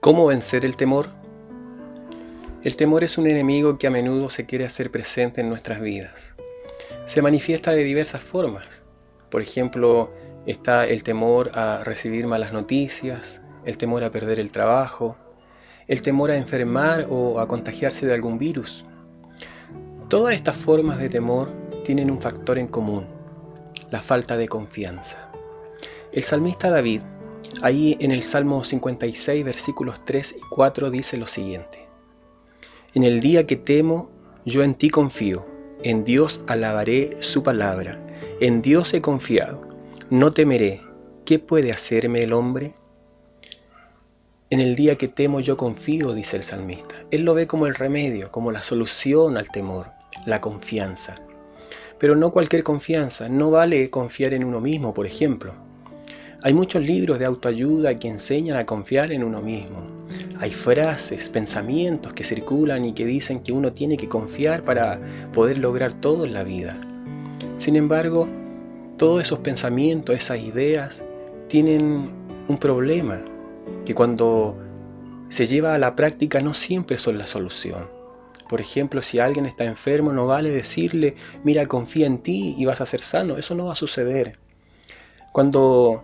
¿Cómo vencer el temor? El temor es un enemigo que a menudo se quiere hacer presente en nuestras vidas. Se manifiesta de diversas formas. Por ejemplo, está el temor a recibir malas noticias, el temor a perder el trabajo, el temor a enfermar o a contagiarse de algún virus. Todas estas formas de temor tienen un factor en común: la falta de confianza. El salmista David, ahí en el Salmo 56, versículos 3 y 4, dice lo siguiente: En el día que temo, yo en ti confío, en Dios alabaré su palabra, en Dios he confiado, no temeré, ¿qué puede hacerme el hombre? En el día que temo yo confío, dice el salmista. Él lo ve como el remedio, como la solución al temor, la confianza. Pero no cualquier confianza, no vale confiar en uno mismo, por ejemplo. Hay muchos libros de autoayuda que enseñan a confiar en uno mismo. Hay frases, pensamientos que circulan y que dicen que uno tiene que confiar para poder lograr todo en la vida. Sin embargo, todos esos pensamientos, esas ideas, tienen un problema, que cuando se lleva a la práctica no siempre son la solución. Por ejemplo, si alguien está enfermo, no vale decirle: mira, confía en ti y vas a ser sano. Eso no va a suceder. Cuando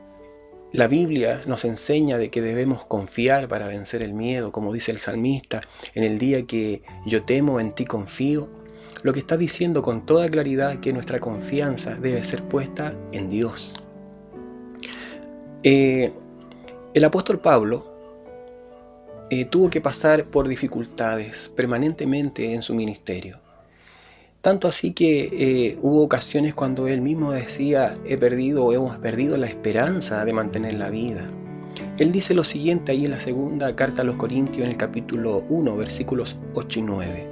la Biblia nos enseña de que debemos confiar para vencer el miedo, como dice el salmista: en el día que yo temo, en ti confío. Lo que está diciendo con toda claridad que nuestra confianza debe ser puesta en Dios. El apóstol Pablo tuvo que pasar por dificultades permanentemente en su ministerio. Tanto así que hubo ocasiones cuando él mismo decía: hemos perdido la esperanza de mantener la vida. Él dice lo siguiente ahí en la segunda carta a los Corintios, en el capítulo 1, versículos 8 y 9.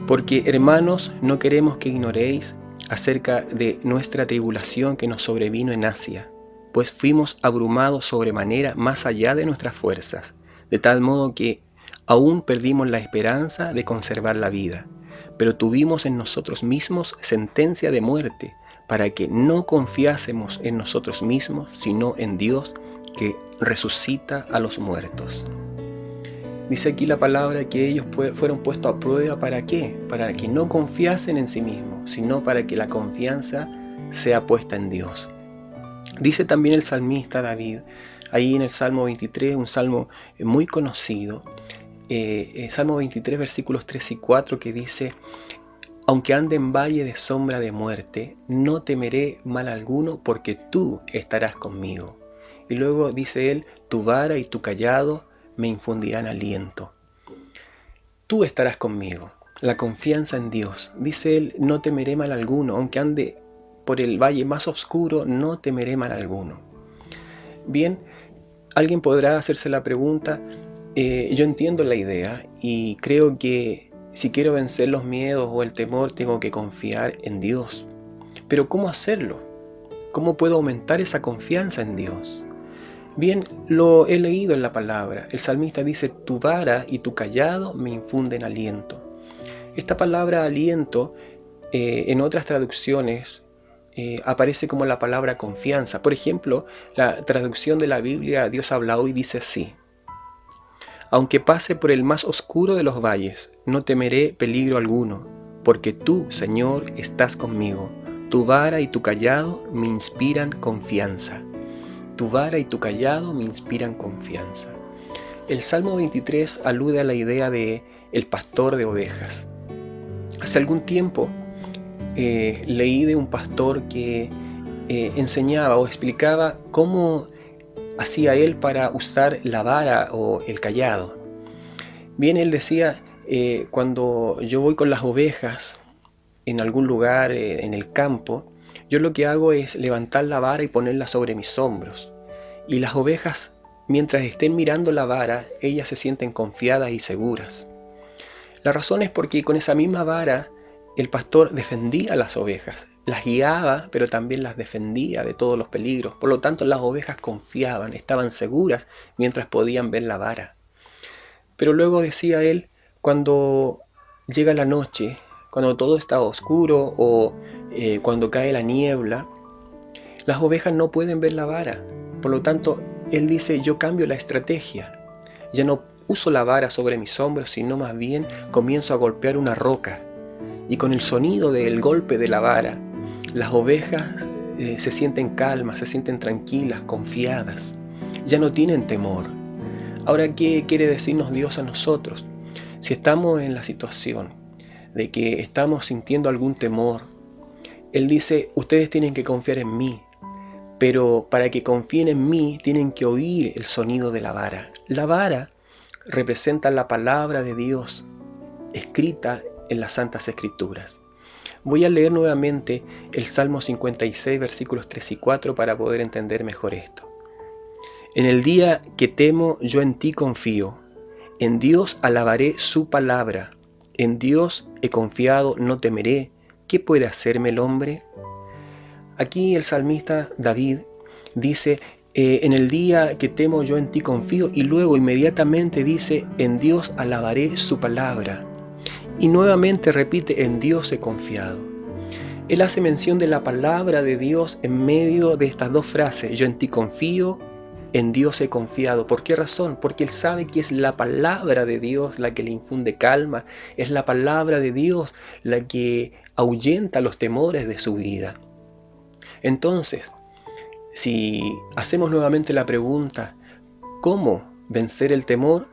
Porque, hermanos, no queremos que ignoréis acerca de nuestra tribulación que nos sobrevino en Asia, pues fuimos abrumados sobremanera más allá de nuestras fuerzas, de tal modo que aún perdimos la esperanza de conservar la vida. Pero tuvimos en nosotros mismos sentencia de muerte, para que no confiásemos en nosotros mismos, sino en Dios, que resucita a los muertos. Dice aquí la palabra que ellos fueron puestos a prueba. ¿Para qué? Para que no confiasen en sí mismos, sino para que la confianza sea puesta en Dios. Dice también el salmista David, ahí en el Salmo 23, un salmo muy conocido, Salmo 23, versículos 3 y 4, que dice: Aunque ande en valle de sombra de muerte, no temeré mal alguno, porque tú estarás conmigo. Y luego dice él: tu vara y tu cayado me infundirán aliento. Tú estarás conmigo. La confianza en Dios. Dice él: no temeré mal alguno, aunque ande por el valle más oscuro, no temeré mal alguno. Bien, alguien podrá hacerse la pregunta: yo entiendo la idea y creo que si quiero vencer los miedos o el temor, tengo que confiar en Dios. Pero ¿cómo hacerlo? ¿Cómo puedo aumentar esa confianza en Dios? Bien, lo he leído en la palabra. El salmista dice: tu vara y tu cayado me infunden aliento. Esta palabra aliento, en otras traducciones, aparece como la palabra confianza. Por ejemplo, la traducción de la Biblia Dios habla hoy dice así: aunque pase por el más oscuro de los valles, no temeré peligro alguno, porque tú, Señor, estás conmigo. Tu vara y tu cayado me inspiran confianza. Tu vara y tu cayado me inspiran confianza. El Salmo 23 alude a la idea de el pastor de ovejas. Hace algún tiempo leí de un pastor que enseñaba o explicaba cómo hacía él para usar la vara o el cayado. Bien, él decía: cuando yo voy con las ovejas en algún lugar en el campo, yo lo que hago es levantar la vara y ponerla sobre mis hombros. Y las ovejas, mientras estén mirando la vara, ellas se sienten confiadas y seguras. La razón es porque con esa misma vara el pastor defendía a las ovejas, las guiaba, pero también las defendía de todos los peligros. Por lo tanto, las ovejas confiaban, estaban seguras mientras podían ver la vara. Pero luego decía él: cuando llega la noche, cuando todo está oscuro o cuando cae la niebla, las ovejas no pueden ver la vara. Por lo tanto, Él dice, yo cambio la estrategia. Ya no uso la vara sobre mis hombros, sino más bien comienzo a golpear una roca. Y con el sonido del golpe de la vara, las ovejas se sienten calmas, se sienten tranquilas, confiadas. Ya no tienen temor. Ahora, ¿qué quiere decirnos Dios a nosotros? Si estamos en la situación de que estamos sintiendo algún temor, Él dice, ustedes tienen que confiar en mí. Pero para que confíen en mí, tienen que oír el sonido de la vara. La vara representa la palabra de Dios escrita en las Santas Escrituras. Voy a leer nuevamente el Salmo 56, versículos 3 y 4 para poder entender mejor esto. En el día que temo, yo en ti confío. En Dios alabaré su palabra. En Dios he confiado, no temeré. ¿Qué puede hacerme el hombre? Aquí el salmista David dice, en el día que temo yo en ti confío, y luego inmediatamente dice, en Dios alabaré su palabra. Y nuevamente repite, en Dios he confiado. Él hace mención de la palabra de Dios en medio de estas dos frases, yo en ti confío, en Dios he confiado. ¿Por qué razón? Porque él sabe que es la palabra de Dios la que le infunde calma, es la palabra de Dios la que ahuyenta los temores de su vida. Entonces, si hacemos nuevamente la pregunta, ¿cómo vencer el temor?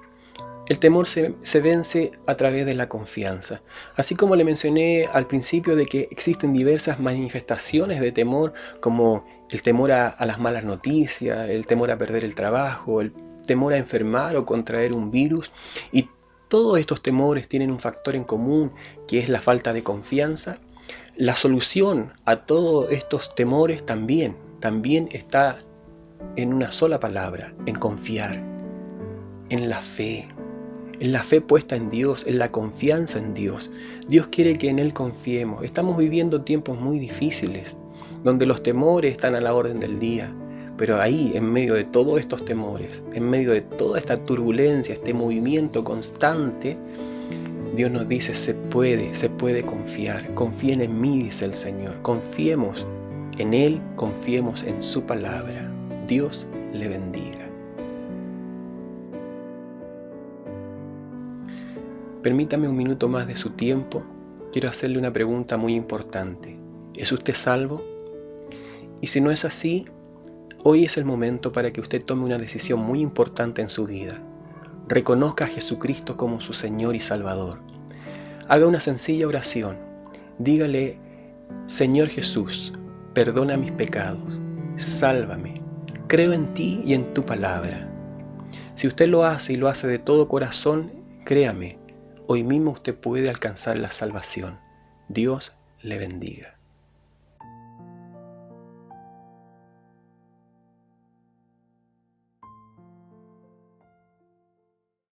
El temor se vence a través de la confianza. Así como le mencioné al principio de que existen diversas manifestaciones de temor, como el temor a las malas noticias, el temor a perder el trabajo, el temor a enfermar o contraer un virus, y todos estos temores tienen un factor en común, que es la falta de confianza. La solución a todos estos temores también está en una sola palabra, en confiar, en la fe puesta en Dios, en la confianza en Dios. Dios quiere que en Él confiemos. Estamos viviendo tiempos muy difíciles, donde los temores están a la orden del día, pero ahí, en medio de todos estos temores, en medio de toda esta turbulencia, este movimiento constante, Dios nos dice, se puede confiar. Confíen en mí, dice el Señor. Confiemos en Él, confiemos en su palabra. Dios le bendiga. Permítame un minuto más de su tiempo. Quiero hacerle una pregunta muy importante. ¿Es usted salvo? Y si no es así, hoy es el momento para que usted tome una decisión muy importante en su vida. Reconozca a Jesucristo como su Señor y Salvador. Haga una sencilla oración. Dígale, Señor Jesús, perdona mis pecados, sálvame, creo en ti y en tu palabra. Si usted lo hace y lo hace de todo corazón, créame, hoy mismo usted puede alcanzar la salvación. Dios le bendiga.